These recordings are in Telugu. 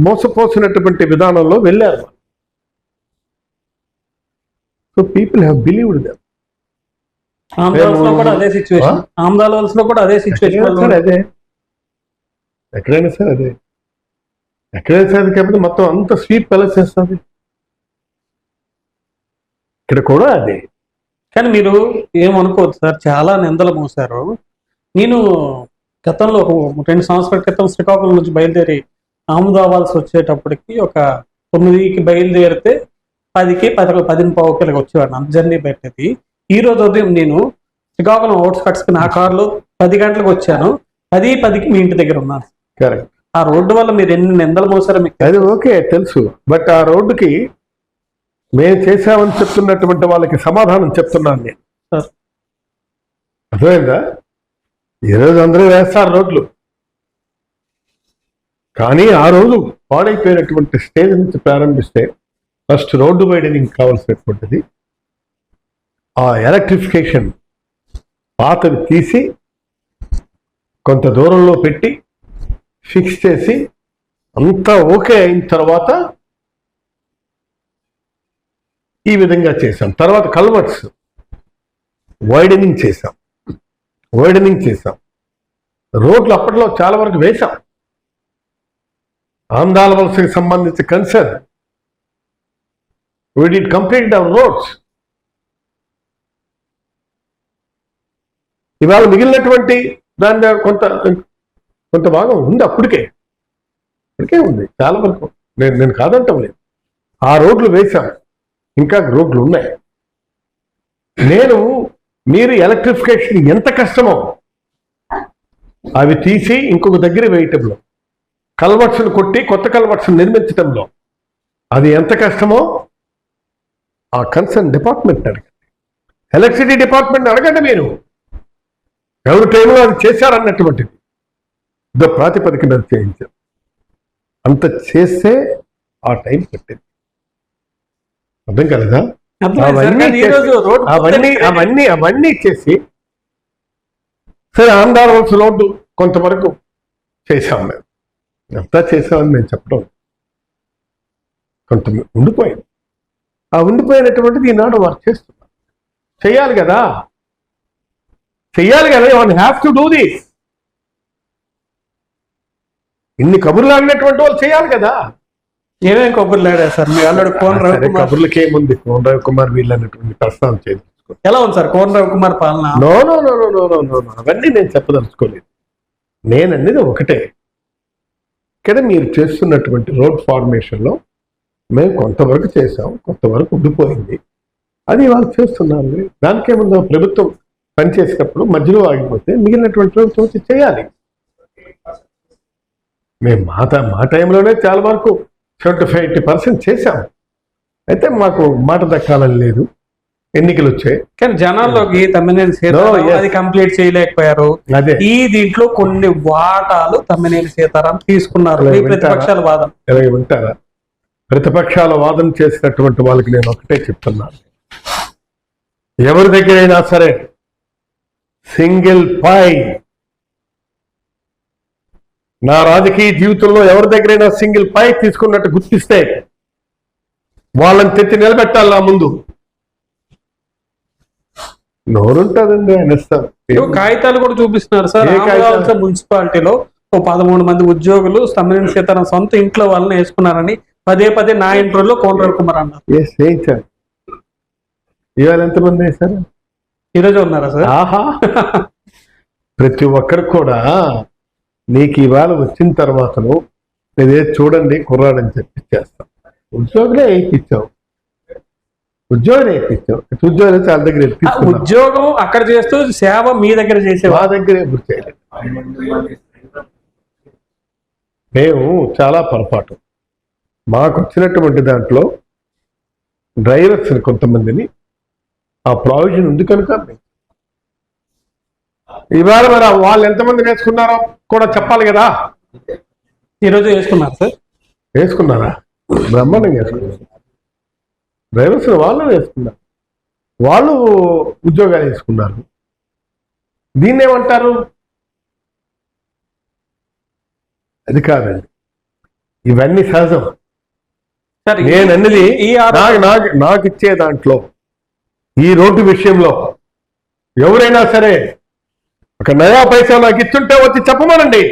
మోసపోసినటువంటి విధానంలో వెళ్ళారు. So people have believed them. ఆంధ్రలో కూడా అదే సిచ్యువేషన్. ఆంధ్రలో కూడా అదే సిచ్యువేషన్. అదే ఎక్కడైనా సరే అదే. ఎక్కడైనా సరే కాకపోతే మొత్తం అంత స్వీప్ ఎలా చేస్తుంది. ఇక్కడ కూడా అదే. కానీ మీరు ఏమనుకోవద్దు సార్, చాలా నిందలు మోసారు. నేను గతంలో ఒక 2 సంవత్సరాల క్రితం శ్రీకాకుళం నుంచి బయలుదేరి అహ్మదాబాద్ వచ్చేటప్పటికి ఒక 9కి బయలుదేరితే 10కి 10:15కి ఇలా వచ్చేవాడిని. అంత జర్నీ పెట్టేది. ఈ రోజు ఉదయం నేను శ్రీకాకుళం అవుట్స్కట్స్కి నా కారులో 10 గంటలకు వచ్చాను. 10:10కి మీ ఇంటి దగ్గర ఉన్నాను. కరెక్ట్. ఆ రోడ్డు వల్ల మీరు ఎన్ని నిందలు మోసారో మీకు అది ఓకే తెలుసు. బట్ ఆ రోడ్డుకి మేము చేసామని చెప్తున్నటువంటి వాళ్ళకి సమాధానం చెప్తున్నాను నేను. అర్థమైందా? ఈరోజు అందరూ వేస్తారు రోడ్లు, కానీ ఆ రోజు పాడైపోయినటువంటి స్టేజ్ నుంచి ప్రారంభిస్తే ఫస్ట్ రోడ్డు వైడనింగ్ కావాల్సినటువంటిది, ఆ ఎలక్ట్రిఫికేషన్ పాతది తీసి కొంత దూరంలో పెట్టి ఫిక్స్ చేసి అంతా ఓకే అయిన తర్వాత ఈ విధంగా చేశాం. తర్వాత కల్వర్ట్స్ వైడనింగ్ చేశాం. రోడ్లు అప్పట్లో చాలా వరకు వేశాం. ఆంధ్రాల వలసకి సంబంధించి concern we did complete our roads. ఇవాళ మిగిలినటువంటి దాని కొంత భాగం ఉంది. అప్పటికే ఉంది చాలా వరకు. నేను కాదంటాం లేదు. ఆ రోడ్లు వేశాం, ఇంకా రోడ్లు ఉన్నాయి. మీరు ఎలక్ట్రిఫికేషన్ ఎంత కష్టమో అవి తీసి ఇంకొక దగ్గర వేయటంలో, కల్వర్ట్స్ను కొట్టి కొత్త కల్వర్ట్స్ను నిర్మించటంలో అది ఎంత కష్టమో ఆ కన్సర్న్ డిపార్ట్మెంట్ అడగండి. ఎలక్ట్రిసిటీ డిపార్ట్మెంట్ అడగండి. మీరు ఎవరి టైంలో అది చేశారన్నటువంటిది ప్రాతిపదిక మీద చేయించారు. అంత చేస్తే ఆ టైం పెట్టింది. అర్థం కాలేదా? అవన్నీ చేసి సరే ఆంధ్రవలస రోడ్డు కొంతవరకు చేశాం. మేము ఎంత చేసామని మేము చెప్పడం కొంత ఉండిపోయింది. ఆ ఉండిపోయినటువంటిది ఈనాడు వారు చేస్తున్నారు. చెయ్యాలి కదా. One have to do this. ఇన్ని కబుర్లు ఆడినటువంటి వాళ్ళు చేయాలి కదా. ఏమేమి కబుర్లు ఆడారు సార్? మీ అల్లుడు కోన రవికుమార్. కబుర్లకేముంది, కోన రవికుమార్ వీళ్ళు అన్నటువంటి ప్రస్తావన చేయదు. ఎలా ఉంది సార్ కోన రవికుమార్ పాలన? నో అవన్నీ నేను చెప్పదలుచుకోలేదు. నేనన్నది ఒకటే, ఇక్కడ మీరు చేస్తున్నటువంటి రోడ్ ఫార్మేషన్లో మేము కొంతవరకు చేసాం, కొంతవరకు ఉండిపోయింది. అది వాళ్ళు చేస్తున్నారు. దానికేముందో ప్రభుత్వం పనిచేసేటప్పుడు మధ్యలో ఆగిపోతే మిగిలినటువంటి ప్రభుత్వం వచ్చి చేయాలి. మేము మా టైంలోనే చాలా వరకు 75-80% చేశాం. అయితే మాకు మాట దక్కాలని లేదు. ఎన్నికలు వచ్చాయి, కానీ జనాల్లోకి తమ్మినేని అది కంప్లీట్ చేయలేకపోయారు. ఈ దీంట్లో కొన్ని వాటాలు తమ్మినేని సీతారాం తీసుకున్నారు. ప్రతిపక్షాల వాదన ఎలాగే ఉంటారా? ప్రతిపక్షాల వాదన చేసినటువంటి వాళ్ళకి నేను ఒకటే చెప్తున్నాను, ఎవరి దగ్గరైనా సరే సింగిల్ పై, నా రాజకీయ జీవితంలో ఎవరి దగ్గరైనా సింగిల్ పై తీసుకున్నట్టు గుర్తిస్తే వాళ్ళని తెచ్చి నిలబెట్టాలి నా ముందు. నోరుంటుందండి ఆయన ఇస్తారు. కాగితాలు కూడా చూపిస్తున్నారు సార్. మున్సిపాలిటీలో 13 మంది ఉద్యోగులు తమ్మినేని సీతారాం సొంత ఇంట్లో వాళ్ళని వేసుకున్నారని పదే నా ఇంటర్వ్యూలో కోన రవికుమార్ అన్నారు. వేయించారు. ఇవాళ ఎంతమంది వేశారు? ఈరోజు ఉన్నారా సార్? ఆహా, ప్రతి ఒక్కరికి కూడా నీకు ఇవాళ వచ్చిన తర్వాతను ఇదే చూడండి కుర్రాడని చెప్పిచ్చేస్తాం. ఉద్యోగులే వేయించావు, ఉద్యోగులు చాలా దగ్గర ఉద్యోగం అక్కడ చేస్తూ సేవ మీ దగ్గర చేసే మా దగ్గర ఎప్పుడు చేయలేదు. మేము చాలా పొరపాటు. మాకు వచ్చినటువంటి దాంట్లో డ్రైవర్స్ కొంతమందిని ఆ ప్రావిజన్ ఉంది కనుక ఇవాళ మరి వాళ్ళు ఎంతమంది వేసుకున్నారో కూడా చెప్పాలి కదా. ఈరోజు వేసుకున్నారు సార్? వేసుకున్నారా? బ్రహ్మాండంగా వేసుకున్నారు. డ్రైవర్స్ వాళ్ళు వేసుకున్నారు, వాళ్ళు ఉద్యోగాలు వేసుకున్నారు. దీన్ని ఏమంటారు? అది కాదండి. ఇవన్నీ సహజం. సార్ నేను అన్నది ఈ ఆరోపణ నాకు ఇచ్చే దాంట్లో ఈ రోడ్డు విషయంలో ఎవరైనా సరే ఒక నయా పైసా నాకు ఇస్తుంటే వచ్చి చెప్పమనండి.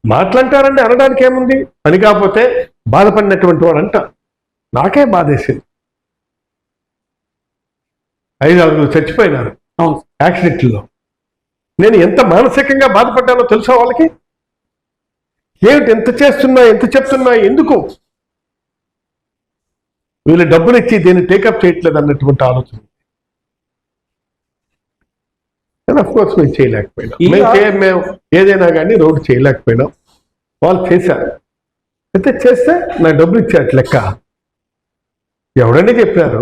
మాట్లాంటారండి, అనడానికి ఏముంది? పని కాకపోతే బాధపడినటువంటి వాడు అంట. నాకే బాధేసింది. 5-6 చచ్చిపోయినారు అవును యాక్సిడెంట్లో. నేను ఎంత మానసికంగా బాధపడ్డానో తెలుసా వాళ్ళకి? ఏమిటి ఎంత చేస్తున్నా, ఎంత చెప్తున్నా, ఎందుకు వీళ్ళు డబ్బులు ఇచ్చి దీన్ని టేకప్ చేయట్లేదు అన్నటువంటి ఆలోచన. అఫ్ కోర్స్ మేము చేయలేకపోయినాం. మేము ఏదైనా కానీ రోడ్డు చేయలేకపోయినాం. వాళ్ళు చేశారు. అయితే చేస్తే నాకు డబ్బులు ఇచ్చారు లెక్క. ఎవడని చెప్పారు?